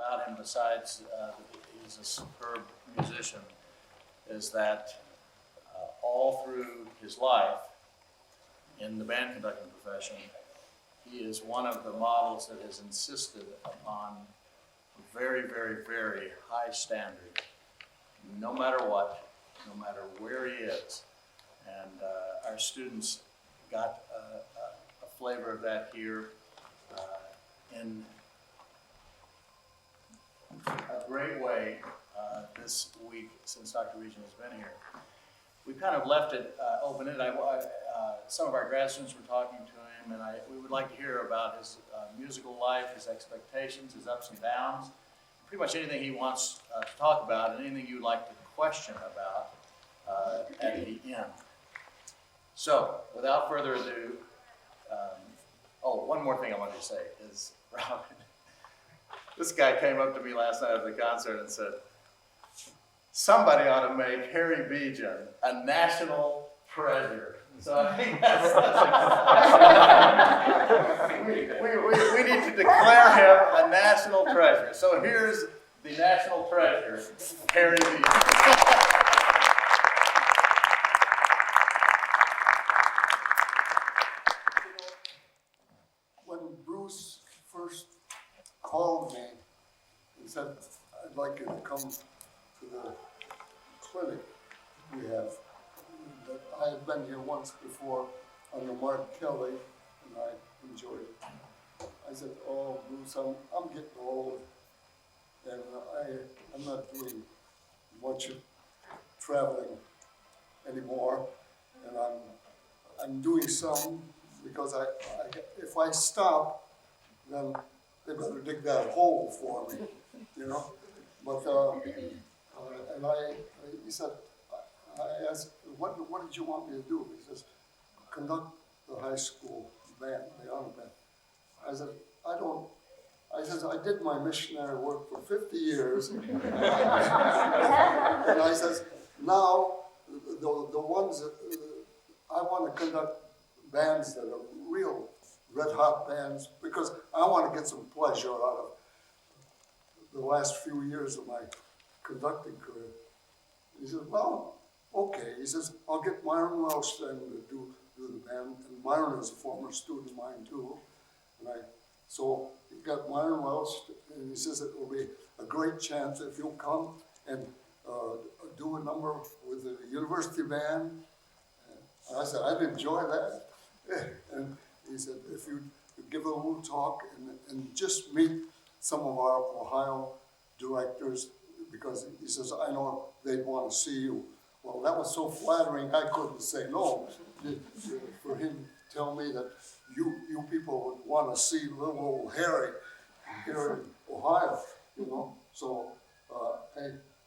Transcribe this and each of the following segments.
about him, besides that he's a superb musician, is that all through his life in the band conducting profession, he is one of the models that has insisted upon a very, very, very high standard, no matter what, no matter where he is. And our students got a flavor of that here in a great way this week since Dr. Begian has been here. We kind of left it open-ended. Some of our grad students were talking to him, and we would like to hear about his musical life, his expectations, his ups and downs, pretty much anything he wants to talk about, and anything you'd like to question about at the end. So, without further ado, one more thing I wanted to say is, Robin, this guy came up to me last night at the concert and said, somebody ought to make Harry Begian a national treasure. So I think we need to declare him a national treasure. So here's the national treasure, Harry Begian. When Bruce first called me and said, I'd like you to come to the clinic we have, that I had been here once before under Mark Kelly, and I enjoyed it. I said, oh, Bruce, I'm getting old, and I'm not doing much of traveling anymore, and I'm doing some because if I stop, then they better dig that hole for me, you know. But he said, I asked, what did you want me to do? He says, conduct the high school band, the honor band. I said, I did my missionary work for 50 years. And I says, now the ones that I want to conduct bands that are real red hot bands, because I want to get some pleasure out of the last few years of my conducting career. He says, well, okay. He says, I'll get Myron Welsh then to do the band. And Myron is a former student of mine too. So he got Myron Welsh, and he says it will be a great chance if you'll come and do a number with the university band. And I said, I'd enjoy that. And he said, if you give a little talk and just meet some of our Ohio directors, because he says, I know they'd want to see you. Well, that was so flattering, I couldn't say no. For him to tell me that you people would want to see little old Harry here in Ohio, you know. So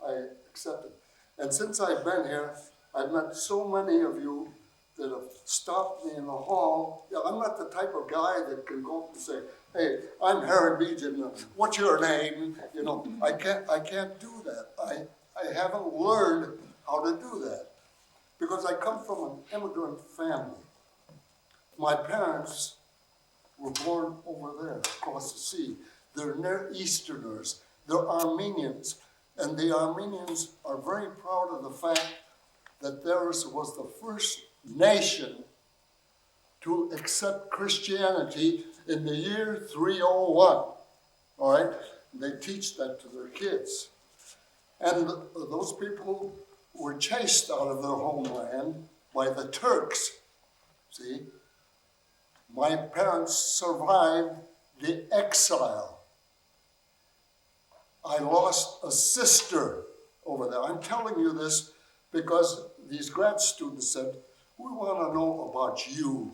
I accepted. And since I've been here, I've met so many of you that have stopped me in the hall. Yeah, I'm not the type of guy that can go up and say, hey, I'm Harry Begian, what's your name? You know, I can't do that. I haven't learned how to do that because I come from an immigrant family. My parents were born over there across the sea. They're Near Easterners, they're Armenians, and the Armenians are very proud of the fact that theirs was the first nation to accept Christianity in the year 301, all right? They teach that to their kids. And those people were chased out of their homeland by the Turks, see? My parents survived the exile. I lost a sister over there. I'm telling you this because these grad students said, we want to know about you,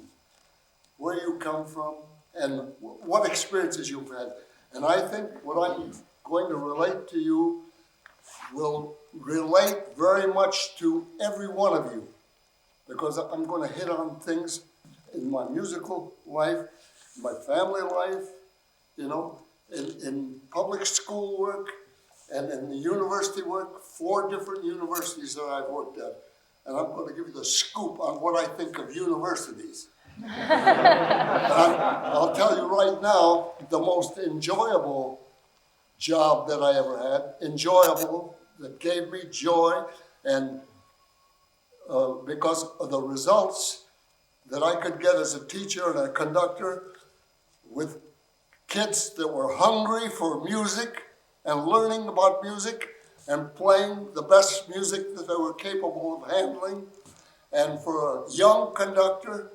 where you come from, and what experiences you've had. And I think what I'm going to relate to you will relate very much to every one of you, because I'm going to hit on things in my musical life, my family life, you know, in public school work, and in the university work, 4 different universities that I've worked at. And I'm going to give you the scoop on what I think of universities. I'll tell you right now, the most enjoyable job that I ever had, enjoyable, that gave me joy, and because of the results that I could get as a teacher and a conductor with kids that were hungry for music and learning about music and playing the best music that they were capable of handling. And for a young conductor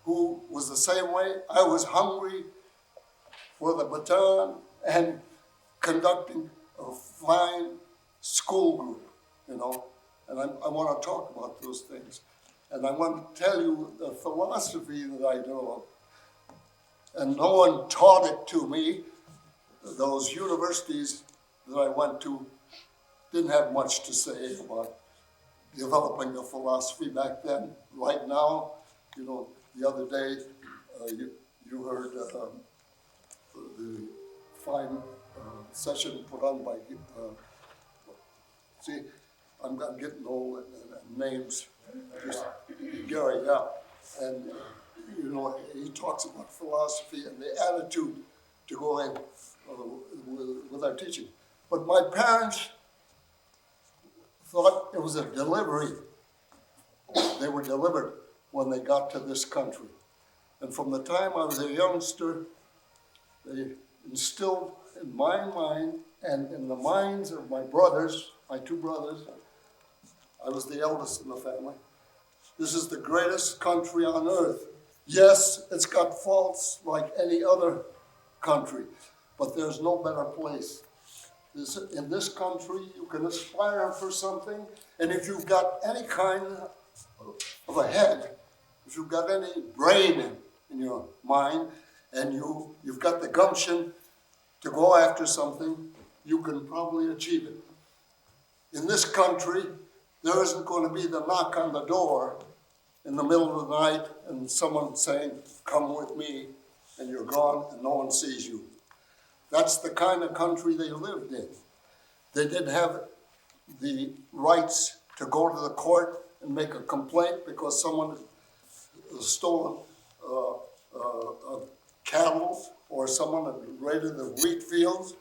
who was the same way, I was hungry for the baton and conducting a fine school group, you know. And I want to talk about those things. And I want to tell you the philosophy that I developed. And no one taught it to me. Those universities that I went to didn't have much to say about developing a philosophy back then. Right now, you know, the other day, you heard the fine session put on by, see, I'm getting old and names, just Gary, yeah. And, you know, he talks about philosophy and the attitude to go in with our teaching. But my parents thought it was a delivery. They were delivered when they got to this country. And from the time I was a youngster, they instilled in my mind and in the minds of my brothers, my two brothers, I was the eldest in the family. This is the greatest country on earth. Yes, it's got faults like any other country, but there's no better place. In this country, you can aspire for something, and if you've got any kind of a head, if you've got any brain in your mind, and you've got the gumption to go after something, you can probably achieve it. In this country, there isn't going to be the knock on the door in the middle of the night and someone saying, come with me, and you're gone and no one sees you. That's the kind of country they lived in. They didn't have the rights to go to the court and make a complaint because someone had stolen cattle or someone had raided the wheat fields.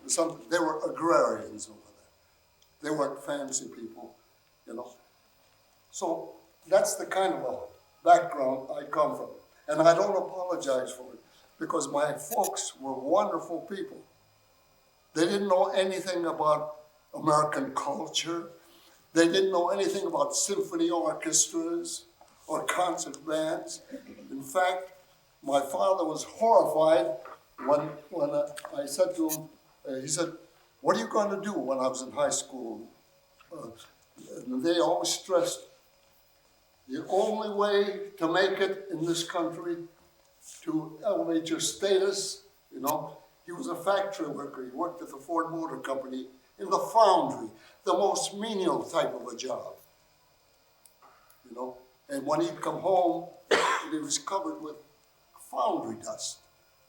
They were agrarians over there. They weren't fancy people, you know. So that's the kind of a background I come from. And I don't apologize for it because my folks were wonderful people. They didn't know anything about American culture. They didn't know anything about symphony orchestras or concert bands. In fact, my father was horrified when I said to him, he said, what are you going to do when I was in high school? And they always stressed, the only way to make it in this country, to elevate your status, you know, he was a factory worker. He worked at the Ford Motor Company in the foundry, the most menial type of a job, you know. And when he'd come home, he was covered with foundry dust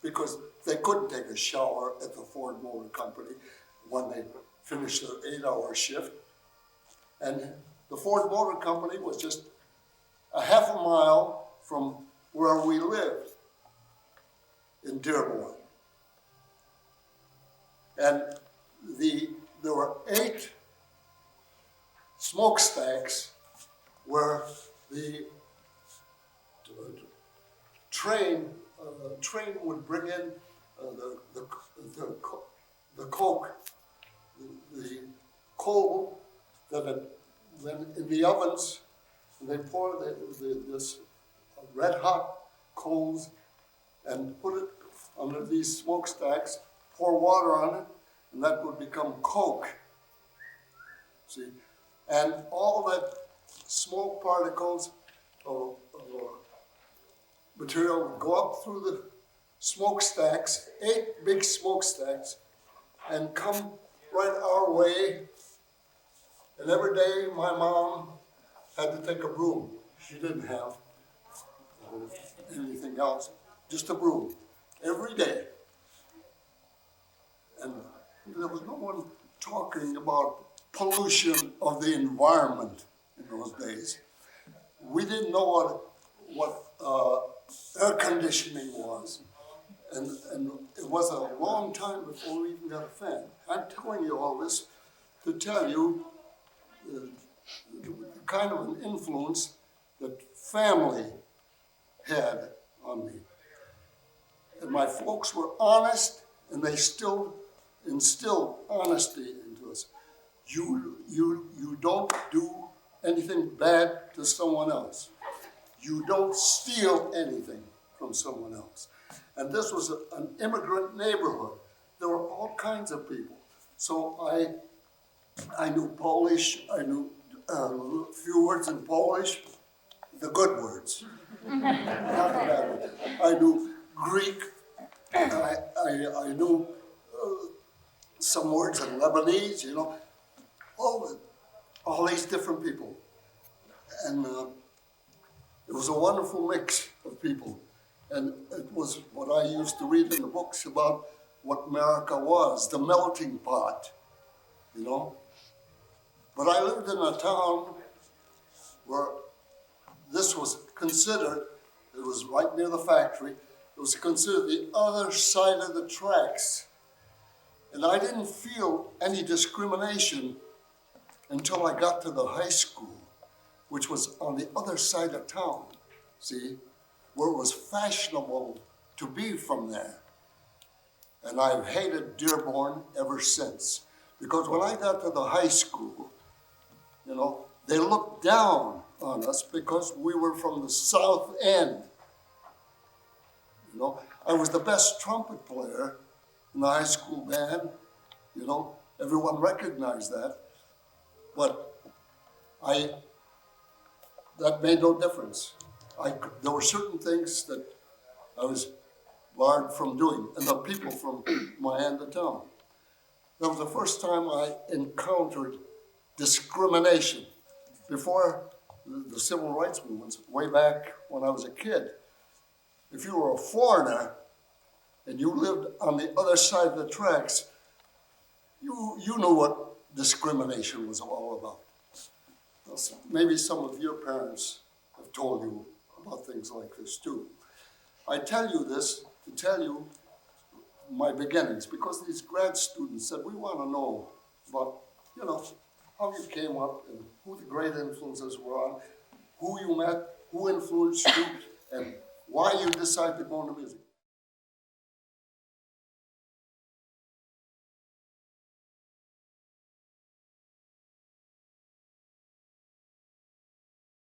because they couldn't take a shower at the Ford Motor Company when they finished their 8-hour shift. And the Ford Motor Company was just a half a mile from where we lived in Dearborn. And there were 8 smokestacks where the train would bring in the coke, the coal that had been in the ovens. And they pour this red hot coals and put it under these smokestacks, pour water on it, and that would become coke. See? And all that smoke particles of material would go up through the smokestacks, 8 big smokestacks, and come right our way. And every day my mom had to take a broom. She didn't have anything else, just a broom, every day. And there was no one talking about pollution of the environment in those days. We didn't know what air conditioning was. And it was a long time before we even got a fan. I'm telling you all this to tell you the kind of an influence that family had on me. And my folks were honest, and they still instill honesty into us. You don't do anything bad to someone else. You don't steal anything from someone else. And this was an immigrant neighborhood. There were all kinds of people. So I knew Polish, I knew a few words in Polish, the good words. Not the bad words. I knew Greek, I knew some words in Lebanese, you know, all these different people. And it was a wonderful mix of people. And it was what I used to read in the books about what America was, the melting pot, you know. But I lived in a town where this was considered, it was right near the factory, it was considered the other side of the tracks. And I didn't feel any discrimination until I got to the high school, which was on the other side of town, see, where it was fashionable to be from there. And I've hated Dearborn ever since. Because when I got to the high school, you know, they looked down on us because we were from the South End. You know, I was the best trumpet player in the high school band, you know, everyone recognized that. But that made no difference. There were certain things that I was barred from doing, and the people from my end of town. That was the first time I encountered discrimination. Before the civil rights movements, way back when I was a kid, if you were a foreigner and you lived on the other side of the tracks, you knew what discrimination was all about. Maybe some of your parents have told you about things like this too. I tell you this to tell you my beginnings, because these grad students said, we want to know about, you know, how you came up and who the great influences were on, who you met, who influenced you, and why you decided to go into music.